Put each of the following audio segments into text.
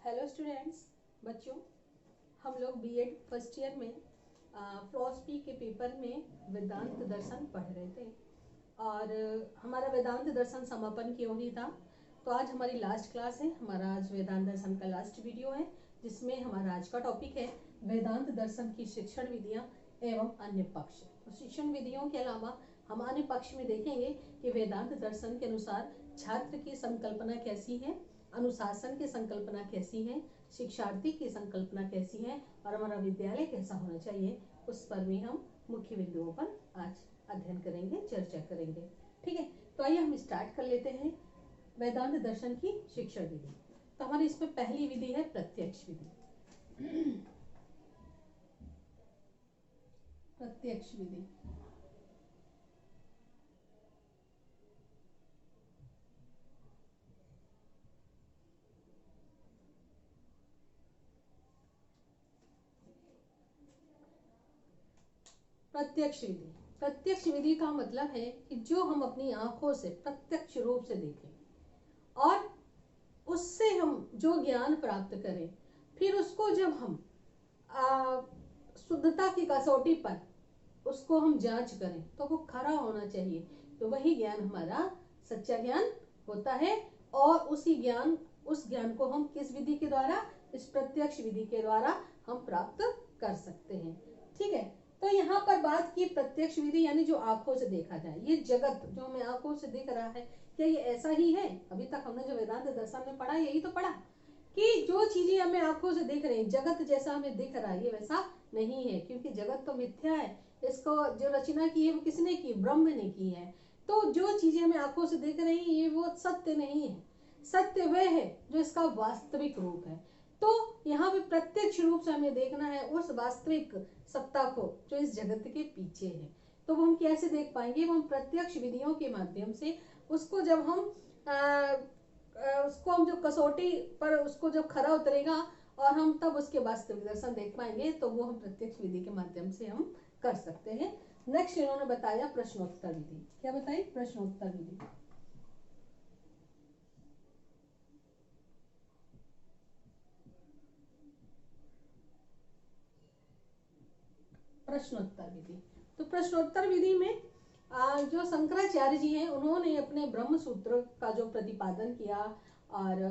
Hello students, बच्चों। हम लोग बीएड फर्स्ट ईयर में फिलॉसफी के पेपर में वेदांत दर्शन पढ़ रहे थे और हमारा वेदांत दर्शन समापन की ओर ही था। तो आज हमारी लास्ट क्लास है। हमारा आज वेदांत दर्शन का लास्ट वीडियो है, जिसमें हमारा आज का टॉपिक है वेदांत दर्शन की शिक्षण विधियाँ एवं अन्य पक्ष। तो शिक्षण विधियों के अलावा हम अन्य पक्ष में देखेंगे कि वेदांत दर्शन के अनुसार छात्र की संकल्पना कैसी है, अनुशासन की संकल्पना कैसी है, शिक्षार्थी की संकल्पना कैसी है और हमारा विद्यालय कैसा होना चाहिए, उस पर भी हम मुख्य बिंदुओं पर आज अध्ययन करेंगे, चर्चा करेंगे। ठीक है, तो आइए हम स्टार्ट कर लेते हैं वेदांत दर्शन की शिक्षण विधि। तो हमारी इसमें पहली विधि है प्रत्यक्ष विधि। प्रत्यक्ष विधि प्रत्यक्ष विधि का मतलब है कि जो हम अपनी आंखों से प्रत्यक्ष रूप से देखें और उससे हम जो ज्ञान प्राप्त करें, फिर उसको जब हम शुद्धता की कसौटी पर उसको हम जांच करें तो वो खरा होना चाहिए। तो वही ज्ञान हमारा सच्चा ज्ञान होता है और उस ज्ञान को हम किस विधि के द्वारा, इस प्रत्यक्ष विधि के द्वारा हम प्राप्त कर सकते हैं। ठीक है, तो यहाँ पर बात की प्रत्यक्ष विधि यानी जो आंखों से देखा जाए। ये जगत जो हमें आंखों से दिख रहा है, क्या ये ऐसा ही है? अभी तक हमने जो वेदांत दर्शन में पढ़ा, यही तो पढ़ा कि जो चीजें हमें आंखों से दिख रही हैं, जगत जैसा हमें दिख रहा है, ये वैसा नहीं है, क्योंकि जगत तो मिथ्या है। इसको जो रचना की है वो किसने की? ब्रह्म ने की है। तो जो चीजें हमें आंखों से दिख रही हैं, ये वो सत्य नहीं है। सत्य वह है जो इसका वास्तविक रूप है। तो यहाँ पे प्रत्यक्ष रूप से हमें देखना है उस वास्तविक सत्ता को जो इस जगत के पीछे है। तो वो हम कैसे देख पाएंगे? वो हम प्रत्यक्ष विधियों के माध्यम से उसको जब हम उसको हम जो कसौटी पर उसको जब खरा उतरेगा और हम तब उसके वास्तविक दर्शन देख पाएंगे, तो वो हम प्रत्यक्ष विधि के माध्यम से हम कर सकते हैं। नेक्स्ट इन्होंने बताया प्रश्नोत्तर विधि। क्या बताई? प्रश्नोत्तर विधि। प्रश्नोत्तर विधि, तो प्रश्नोत्तर विधि में जो शंकराचार्य जी हैं, उन्होंने अपने ब्रह्म सूत्र का जो प्रतिपादन किया और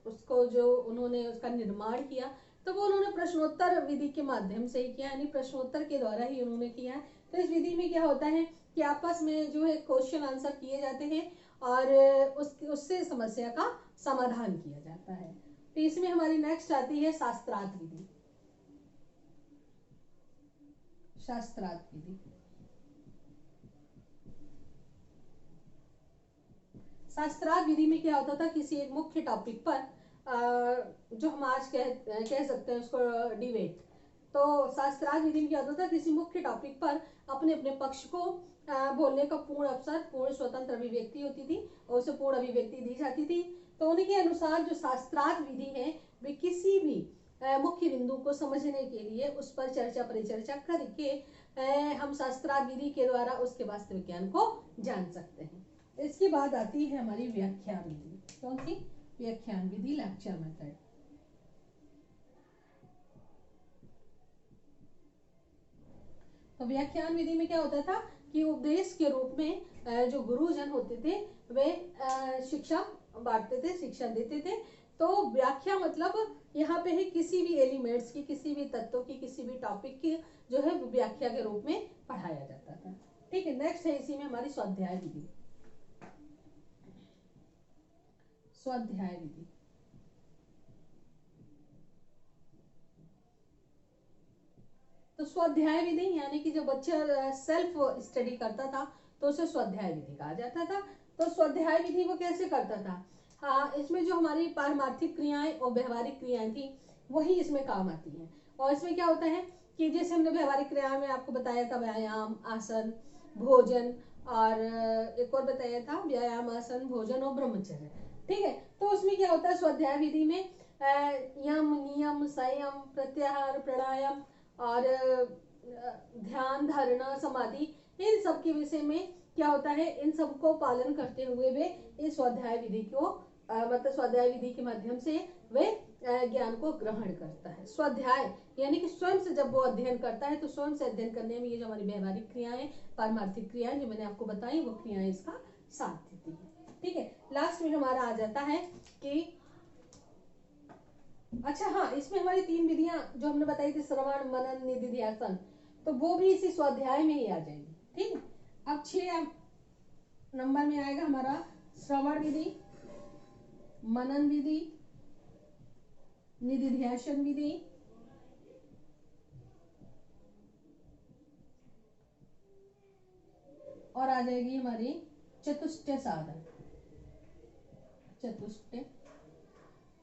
उसको जो उन्होंने उसका निर्माण किया, तो वो उन्होंने प्रश्नोत्तर विधि के माध्यम से ही किया, यानी प्रश्नोत्तर के द्वारा ही उन्होंने किया। तो इस विधि में क्या होता है कि आपस में जो है क्वेश्चन आंसर किए जाते हैं और उससे समस्या का समाधान किया जाता है। तो इसमें हमारी नेक्स्ट आती है शास्त्रार्थ विधि। शास्त्रार्थ विधि, शास्त्रार्थ विधि में क्या होता था, किसी एक मुख्य टॉपिक पर जो हम आज कह सकते हैं उसको डिबेट। तो शास्त्रार्थ विधि में क्या होता था, किसी मुख्य टॉपिक पर अपने अपने पक्ष को बोलने का पूर्ण अवसर, पूर्ण स्वतंत्र अभिव्यक्ति होती थी और उसे पूर्ण अभिव्यक्ति दी जाती थी। तो उनके अनुसार जो शास्त्रार्थ विधि है, वे किसी भी मुख्य बिंदु को समझने के लिए उस पर चर्चा परिचर्चा करके हम शास्त्रार्थ विधि के द्वारा उसके वास्तविक ज्ञान को जान सकते हैं। इसके बाद आती है हमारी व्याख्यान विधि। कौन सी? व्याख्यान विधि, लेक्चर मेथड। तो व्याख्यान विधि में क्या होता था कि उपदेश के रूप में जो गुरुजन होते थे वे शिक्षा बांटते थे, शिक्षा देते थे। तो व्याख्या मतलब यहाँ पे है किसी भी एलिमेंट्स की, किसी भी तत्व की, किसी भी टॉपिक की जो है व्याख्या के रूप में पढ़ाया जाता था। ठीक है, नेक्स्ट है इसी में हमारी स्वाध्याय विधि। स्वाध्याय विधि, तो स्वाध्याय विधि यानी कि जब बच्चा सेल्फ स्टडी करता था तो उसे स्वाध्याय विधि कहा जाता था। तो स्वाध्याय विधि वो कैसे करता था? हाँ, इसमें जो हमारी पारमार्थिक क्रियाएं और व्यवहारिक क्रियाएं थी वही इसमें काम आती हैं। और इसमें क्या होता है कि जैसे हमने व्यवहारिक क्रियाओं में आपको बताया था व्यायाम, आसन, भोजन और एक और बताया था व्यायाम, आसन, भोजन और ब्रह्मचर्य। ठीक है, तो उसमें क्या होता है स्वाध्याय विधि में यम, नियम, संयम, प्रत्याहार, प्राणायाम और ध्यान, धारणा, समाधि, इन सब के विषय में क्या होता है, इन सबको पालन करते हुए वे इस स्वाध्याय विधि को मतलब स्वाध्याय विधि के माध्यम से वे ज्ञान को ग्रहण करता है। स्वाध्याय यानी कि स्वयं से जब वो अध्ययन करता है तो स्वयं से अध्ययन करने में ये जो हमारी व्यवहारिक क्रियाएं, पारमार्थिक क्रियाएं जो मैंने आपको बताई, वो क्रियाएं इसका साथ देती है। ठीक है, लास्ट में हमारा आ जाता है कि अच्छा हाँ, इसमें हमारी 3 विधियां जो हमने बताई थी, श्रवण, मनन, निधिध्यासन, तो वो भी इसी स्वाध्याय में ही आ जाएगी। ठीक है, अब 6 नंबर में आएगा हमारा श्रवण विधि, मनन विधि, निधिध्यासन विधि और आ जाएगी हमारी चतुष्टय साधन। चतुष्टय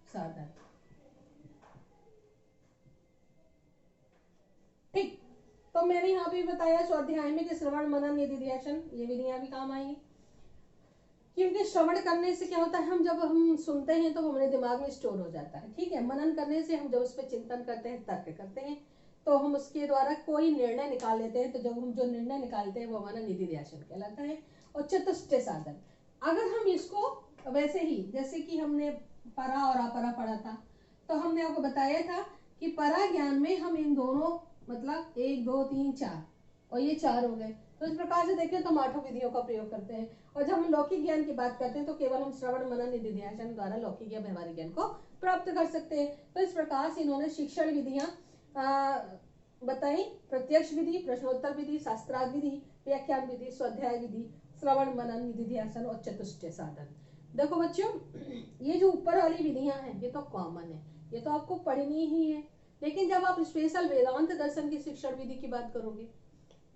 साधन। ठीक, तो मैंने यहाँ पे बताया स्वाध्याय में कि श्रवण, मनन, निधिध्यासन ये विधियां भी काम आएंगी, क्योंकि श्रवण करने से क्या होता है, हम जब हम सुनते हैं तो वो हमारे दिमाग में स्टोर हो जाता है। ठीक है, मनन करने से हम जब उस पर चिंतन करते हैं, तर्क करते हैं, तो हम उसके द्वारा कोई निर्णय निकाल लेते हैं, तो जब हम जो निर्णय निकालते हैं वो हमारा निधिध्यासन कहलाता है। और चतुष्टय साधन, अगर हम इसको वैसे ही जैसे कि हमने परा और अपरा पढ़ा था, तो हमने आपको बताया था कि परा ज्ञान में हम इन दोनों मतलब 1 2 3 4 और ये 4 हो गए, तो इस प्रकार से देखें तो हम 8 विधियों का प्रयोग करते हैं। और जब हम लौकिक ज्ञान की बात करते हैं तो केवल हम श्रवण, मनन, निधिध्यासन द्वारा लौकिक या व्यवहारिक ज्ञान को प्राप्त कर सकते हैं। तो इस प्रकार से इन्होंने शिक्षण विधियां बताई, प्रत्यक्ष विधि, प्रश्नोत्तर विधि, शास्त्रार्थ विधि, व्याख्यान विधि, स्वाध्याय विधि, श्रवण, मनन, निधिध्यासन और चतुष्टय साधन। देखो बच्चों, ये जो ऊपर वाली विधियां हैं ये तो कॉमन है, ये तो आपको पढ़नी ही है, लेकिन जब आप स्पेशल वेदांत दर्शन की शिक्षण विधि की बात करोगे,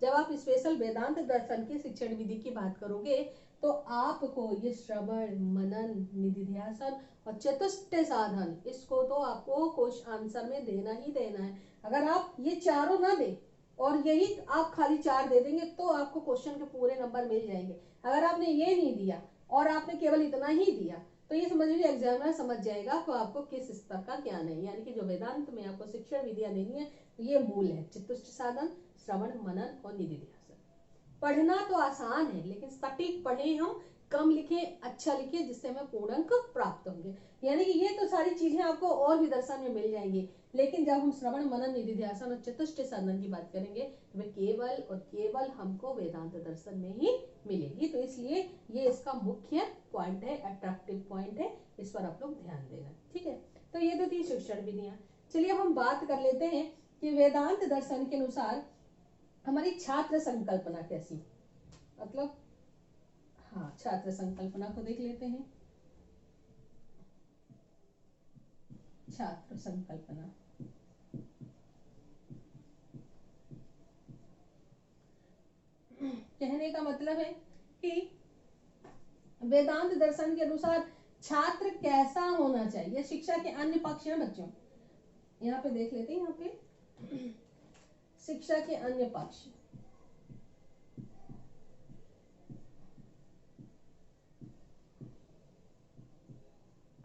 जब आप स्पेशल वेदांत दर्शन की शिक्षण विधि की बात करोगे, तो आपको ये श्रवण, मनन, निधिध्यासन और चतुष्टय साधन, इसको तो आपको क्वेश्चन आंसर में देना ही देना है। अगर आप ये चारों ना दे और यही आप खाली 4 दे देंगे तो आपको क्वेश्चन के पूरे नंबर मिल जाएंगे। अगर आपने ये नहीं दिया और आपने केवल इतना ही दिया, तो ये समझ लीजिए एग्जामिनर समझ जाएगा तो आपको किस स्तर का ज्ञान है। यानी कि जो वेदांत में आपको शिक्षण विधियां देनी है, ये मूल है, चतुष्टय साधन, श्रवण, मनन और निधिध्यासन। पढ़ना तो आसान है, लेकिन सटीक पढ़े हम, कम लिखे, अच्छा लिखे, जिससे हमें पूर्ण अंक प्राप्त होंगे। यानी कि ये तो सारी चीजें आपको और भी दर्शन में मिल जाएंगी, लेकिन जब हम श्रवण, मनन, निधिध्यासन और चतुष्टय साधन की बात करेंगे तो वे केवल और केवल हमको वेदांत दर्शन में ही मिलेगी। तो इसलिए ये इसका मुख्य पॉइंट है, अट्रैक्टिव पॉइंट है, इस पर आप लोग ध्यान देना। ठीक है, तो ये तो थी शिक्षण विधियां। चलिए अब हम बात कर लेते हैं कि वेदांत दर्शन के अनुसार हमारी छात्र संकल्पना कैसी, मतलब हाँ, छात्र संकल्पना को देख लेते हैं। छात्र संकल्पना, कहने का मतलब है कि वेदांत दर्शन के अनुसार छात्र कैसा होना चाहिए। शिक्षा के अन्य पक्ष हैं बच्चों, यहाँ पे देख लेते हैं, यहाँ पे शिक्षा के अन्य पक्ष।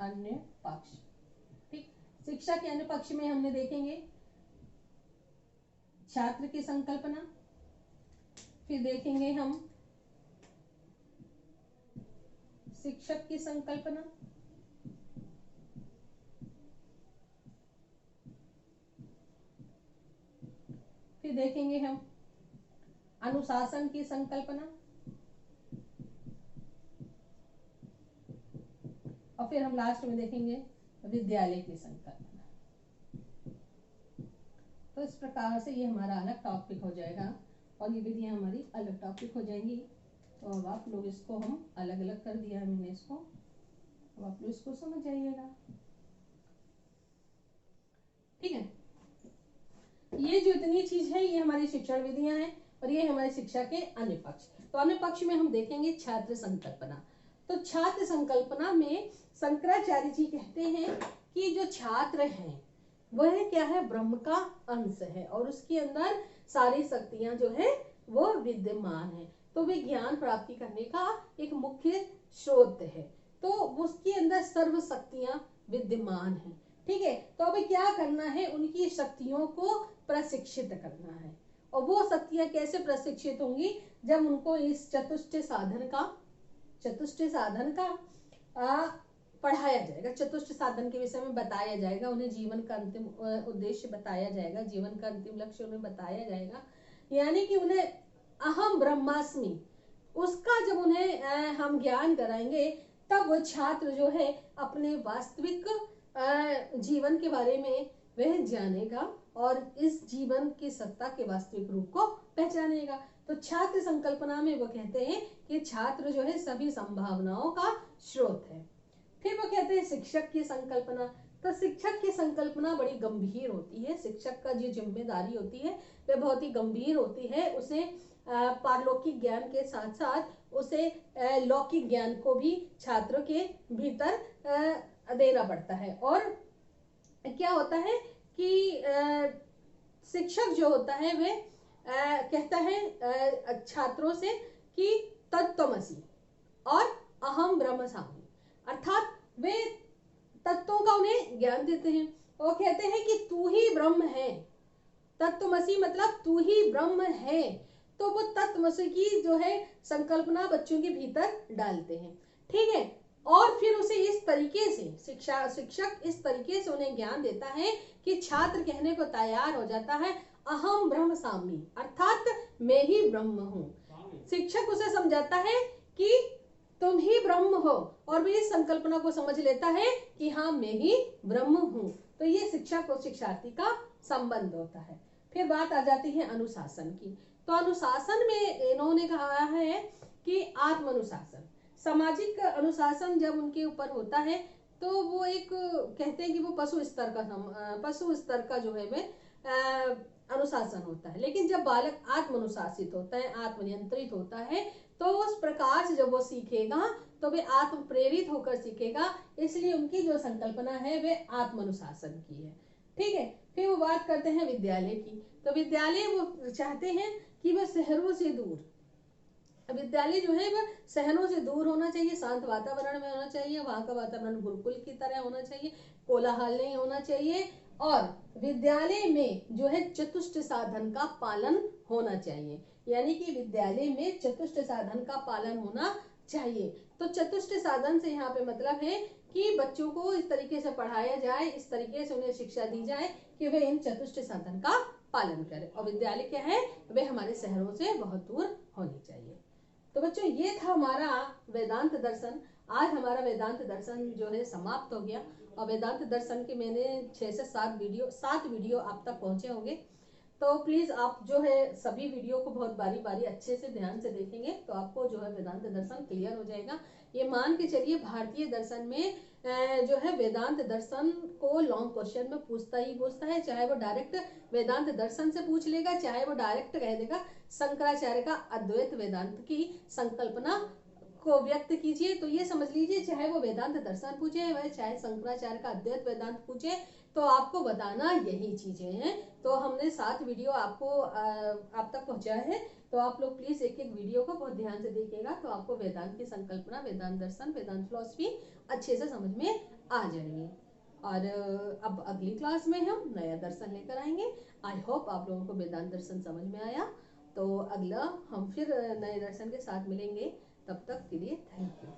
अन्य पक्ष, ठीक, शिक्षा के अन्य पक्ष में हमने देखेंगे छात्र की संकल्पना, फिर देखेंगे हम शिक्षक की संकल्पना, फिर देखेंगे हम अनुशासन की संकल्पना, और फिर हम लास्ट में देखेंगे विद्यालय की संकल्पना। तो इस प्रकार से ये हमारा अलग टॉपिक हो जाएगा और ये विधियां हमारी अलग टॉपिक हो जाएंगी। तो अब आप लोग इसको, हम अलग अलग कर दिया है मैंने इसको, अब आप लोग इसको समझ जाइएगा। ठीक है, ये जो इतनी चीज है ये हमारी शिक्षण विधियां हैं और ये हमारी शिक्षा के अन्य पक्ष। तो अन्य पक्ष में हम देखेंगे छात्र संकल्पना। तो छात्र संकल्पना में शंकराचार्य जी कहते हैं कि जो छात्र हैं वह क्या है, ब्रह्म का अंश है और उसके अंदर सारी शक्तियां जो है वो विद्यमान है। तो वे ज्ञान प्राप्ति करने का एक मुख्य स्रोत है, तो उसके अंदर सर्व शक्तियां विद्यमान है। ठीक है, तो अभी क्या करना है, उनकी शक्तियों को प्रशिक्षित करना है। और वो शक्तियां कैसे प्रशिक्षित होंगी, जब उनको इस चतुष्टय साधन का पढ़ाया जाएगा, चतुष्ट साधन के विषय में बताया जाएगा, उन्हें जीवन का अंतिम उद्देश्य बताया जाएगा, जीवन का अंतिम लक्ष्य उन्हें बताया जाएगा। यानी कि उन्हें अहम ब्रह्मास्मि उसका जब उन्हें हम ज्ञान कराएंगे, तब वो छात्र जो है अपने वास्तविक जीवन के बारे में वह जानेगा और इस जीवन की सत्ता के वास्तविक रूप को पहचानेगा। तो छात्र संकल्पना में वो कहते हैं कि छात्र जो है सभी संभावनाओं का स्रोत है। फिर वो कहते हैं शिक्षक की संकल्पना। तो शिक्षक की संकल्पना बड़ी गंभीर होती है। शिक्षक का जो जिम्मेदारी होती है वह बहुत ही गंभीर होती है। उसे पारलौकिक ज्ञान के साथ साथ उसे लौकिक ज्ञान को भी छात्रों के भीतर देना पड़ता है। और क्या होता है कि शिक्षक जो होता है वह कहता है छात्रों से कि तत्त्वमसि और अहम ब्रह्मास्मि, अर्थात वे तत्वों का उन्हें ज्ञान देते हैं और कहते हैं कि तू ही ब्रह्म है। तत्त्वमसि मतलब तू ही ब्रह्म है। तो वो तत्त्वमसि की जो है संकल्पना बच्चों के भीतर डालते हैं, ठीक है। और फिर उसे इस तरीके से शिक्षक इस तरीके से उन्हें ज्ञान देता है कि छात्र कहने को तैयार हो जाता है अहम ब्रह्मास्मि, अर्थात मैं ही ब्रह्म हूँ। शिक्षक उसे समझाता है कि तुम ही ब्रह्म हो और भी इस संकल्पना को समझ लेता है कि हाँ मैं ही ब्रह्म हूँ। तो ये शिक्षक और शिक्षार्थी का संबंध होता है। फिर बात आ जाती है अनुशासन की। तो अनुशासन में इन्होंने कहा है कि आत्म अनुशासन, सामाजिक अनुशासन जब उनके ऊपर होता है तो वो एक कहते हैं कि वो पशु स्तर का जो है वह अनुशासन होता है। लेकिन जब बालक आत्म अनुशासित होता है, आत्मनियंत्रित होता है, तो उस प्रकार से जब वो सीखेगा तो वे आत्म प्रेरित होकर सीखेगा। इसलिए उनकी जो संकल्पना है वे आत्म अनुशासन की है, ठीक है। फिर वो बात करते हैं विद्यालय की। तो विद्यालय वो चाहते हैं कि वह शहरों से दूर, विद्यालय जो है वह शहरों से दूर होना चाहिए, शांत वातावरण में होना चाहिए, वहाँ का वातावरण गुरुकुल की तरह होना चाहिए, कोलाहल नहीं होना चाहिए। और विद्यालय में जो है चतुष्ट साधन का पालन होना चाहिए, यानी कि विद्यालय में चतुष्ट साधन का पालन होना चाहिए। तो चतुष्ट साधन से यहाँ पे मतलब है कि बच्चों को इस तरीके से पढ़ाया जाए, इस तरीके से उन्हें शिक्षा दी जाए कि वे इन चतुष्ट साधन का पालन करें। और विद्यालय क्या है, वे हमारे शहरों से बहुत दूर होनी चाहिए। तो बच्चों ये था हमारा वेदांत दर्शन। आज हमारा वेदांत दर्शन जो है समाप्त हो गया और वेदांत दर्शन के मैंने 6 से 7 वीडियो आप तक पहुंचे होंगे। तो प्लीज आप जो है सभी वीडियो को बहुत बारी बारी अच्छे से ध्यान से देखेंगे तो आपको जो है वेदांत दर्शन क्लियर हो जाएगा। ये मान के चलिए भारतीय दर्शन में जो है वेदांत दर्शन को लॉन्ग क्वेश्चन में पूछता ही पूछता है, चाहे वो डायरेक्ट वेदांत दर्शन से पूछ लेगा, चाहे वो डायरेक्ट कह देगा शंकराचार्य का अद्वैत वेदांत की संकल्पना को व्यक्त कीजिए। तो ये समझ लीजिए चाहे वो वेदांत दर्शन पूछे वह चाहे शंकराचार्य का अद्वैत वेदांत पूछे, तो आपको बताना यही चीजें हैं। तो हमने 7 वीडियो आपको आप तक पहुंचाया है। तो आप लोग प्लीज एक एक वीडियो को बहुत ध्यान से देखिएगा तो आपको वेदांत की संकल्पना, वेदांत दर्शन, वेदांत फिलॉसफी अच्छे से समझ में आ जाएंगे। और अब अगली क्लास में हम नया दर्शन लेकर आएंगे। आई होप आप लोगों को वेदांत दर्शन समझ में आया। तो अगला हम फिर नए दर्शन के साथ मिलेंगे, तब तक के लिए थैंक यू।